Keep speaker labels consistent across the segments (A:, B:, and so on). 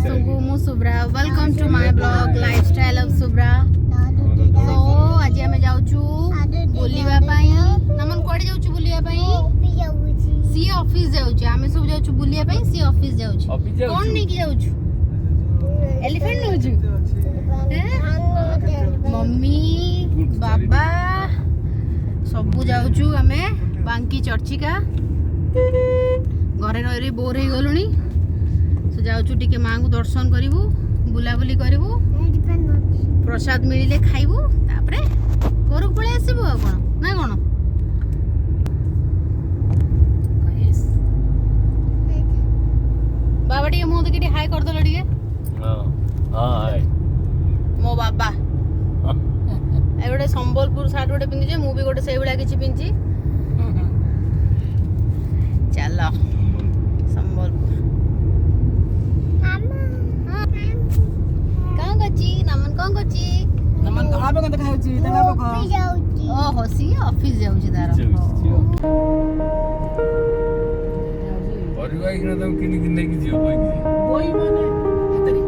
A: ସମସ୍ତଙ୍କୁ ମୁଁ Subhra welcome to my blog lifestyle of Subhra. ତ ଆଜି ଆମେ ଯାଉଛୁ ବୁଲିବା ପାଇଁ। ନମନ କୁଆଡେ ଯାଉଛୁ ବୁଲିବା ପାଇଁ? ସି ଅଫିସ ଯାଉଛୁ। ଆମେ ସବୁ ଯାଉଛୁ ବୁଲିବା ପାଇଁ, ସି ଅଫିସ ଯାଉଛୁ। କଣ ନେଇକି ଯାଉଛୁ? ଏଲିଫେଣ୍ଟ ନଉଛୁ? ମମ୍ମି ବାବା ସବୁ ଯାଉଛୁ ଆମେ ବାଙ୍କି ଚର୍ଚିକା। ଘରେ ରହି ବୋର ହେଇଗଲୁଣି। ଯାଉଛୁ ଟିକେ ମାଙ୍କୁ ଦର୍ଶନ କରିବୁ, ବୁଲାବୁଲି କରିବୁ, ପ୍ରସାଦ ମିଳିଲେ ଖାଇବୁ, ତାପରେ ଘରକୁ ପଳେଇ ଆସିବୁ। ଆଉ କଣ ନା କଣ? ବାବା ଟିକେ ମୁହଁ ଦେଖି ଟିକେ ହାଇ କରିଦେଲ ଟିକେ। ମୋ ବାବା ଏ ଗୋଟେ ସମ୍ବଲପୁର ସାର୍ଟ ଗୋଟେ ପିନ୍ଧିଛେ, ମୁଁ ବି ଗୋଟେ ସେଇଭଳିଆ କିଛି ପିନ୍ଧିଛି। ଚାଲ ସମ୍ବଲପୁର। କଣ କରୁଛି ନମନ? କଣ କରୁଛି ନମନ? ତଳାବେ କଣ ଦେଖା ଯାଉଛି? ଓହୋ, ସିଏ ଅଫିସ ଯାଉଛି ତାର।
B: ପରିବା କିନା ତମ କିଣିକି ନେଇକି ଯିବ ବହି ମାନେ ହାତରେ?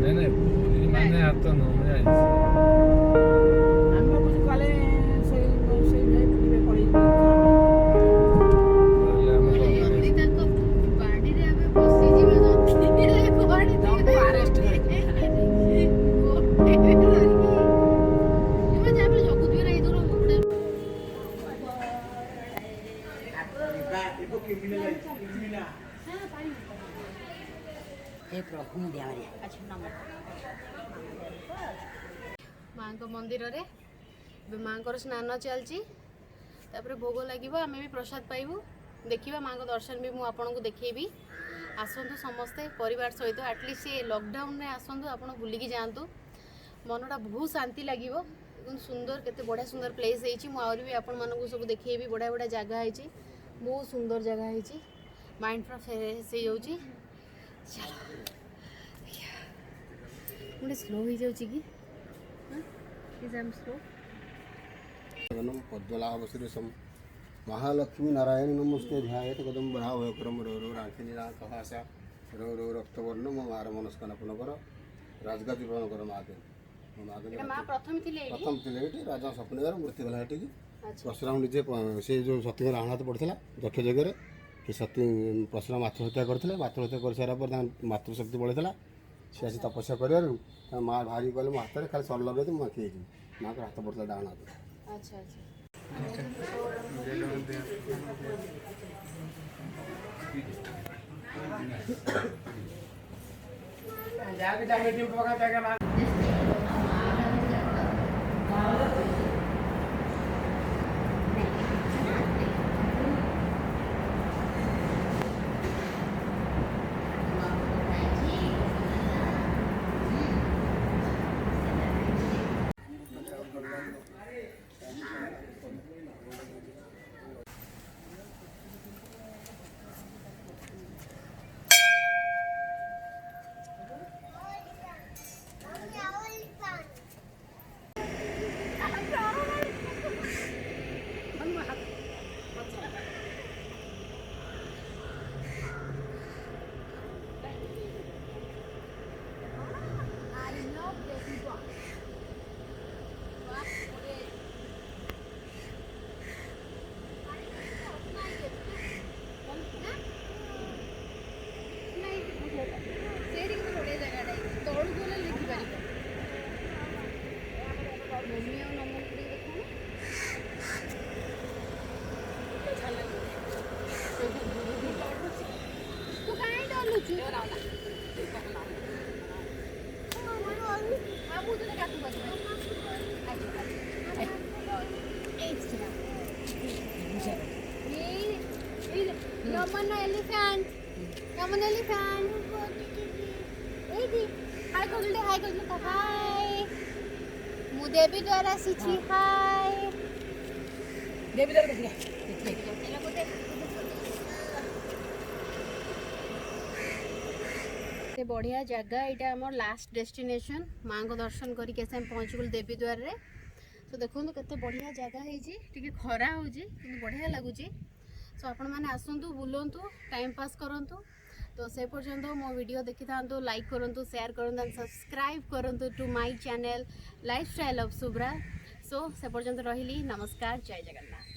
B: ନାଇଁ ନାଇଁ, ବହି ମାନେ ହାତ ନୁହଁ, ମୁଁ ଜାଣିଛି। ଆମେ ବୁଝି କାଳେ ସେଇ ଭାଇ ଟିକେ ପଳେଇ
A: ମାଙ୍କ ମନ୍ଦିରରେ ଏବେ ମାଙ୍କର ସ୍ନାନ ଚାଲିଛି, ତାପରେ ଭୋଗ ଲାଗିବ, ଆମେ ବି ପ୍ରସାଦ ପାଇବୁ। ଦେଖିବା ମାଙ୍କ ଦର୍ଶନ ବି ମୁଁ ଆପଣଙ୍କୁ ଦେଖେଇବି। ଆସନ୍ତୁ ସମସ୍ତେ ପରିବାର ସହିତ, ଆଟଲିଷ୍ଟ ଏ ଲକଡାଉନରେ ଆସନ୍ତୁ, ଆପଣ ବୁଲିକି ଯାଆନ୍ତୁ। ମନଟା ବହୁତ ଶାନ୍ତି ଲାଗିବ। ସୁନ୍ଦର, କେତେ ବଢ଼ିଆ ସୁନ୍ଦର ପ୍ଲେସ୍ ହେଇଛି। ମୁଁ ଆହୁରି ବି ଆପଣମାନଙ୍କୁ ସବୁ ଦେଖେଇବି। ବଢ଼ିଆ ବଢ଼ିଆ ଜାଗା ହେଇଛି, ବହୁତ ସୁନ୍ଦର ଜାଗା ହେଇଛି। ମାଇଣ୍ଡ ପୁରା ଫ୍ରେଶ୍ ହେଇଯାଉଛି। ଚାଲ, ମୁଁ ଟିକେ ସ୍ଲୋ ହେଇଯାଉଛି କି? ସ୍ଲୋ।
C: पद्मलाभसुरेशं महालक्ष्मी नारायण नमस्ते ध्यायेत कदम बढ़ावक्रम रो कहासा रो रक्तवर्ण मो मार मनस्कामना पूर्ण कर राजगादी पालन कर मागे
A: प्रथम
C: थे राजा स्वप्नगर मृत्यु गला ये परशुराम निजे से जो सती आहत पड़ता दक्ष जगह से सती परशुराम आत्महत्या करते। आत्महत्या कर सारा पर मातृशक्ति बढ़ता सी आसी तपस्या कर माँ भारी कहले मो हाथ में खाली सर लगे तो मुझे माँ को हाथ पड़ता डाण हाथ।
A: अच्छा अच्छा। Come elephant. Come on elephant. Hi Kodulde, hi Kodulde, hi. Mu Devi द्वारा सीखी hi. Devi द्वारा देखिए. ये बढ़िया जगह यहाँ आम लास्ट डेस्टिनेशन माँ को दर्शन करके हम पहुँच गलु देवी द्वार रे। तो देखो केते बढ़िया जगह है, खरा हो बढ़िया लगुच। सो आपण मैंने आसतु बुलतु टाइम पास करूँ। तो से पर्यंत मो वीडियो देखि था लाइक करंतु शेयर करंतु सब्सक्राइब करंतु to my channel lifestyle of Shubhra. सो से पर्यंत रहिली नमस्कार जय जगन्नाथ।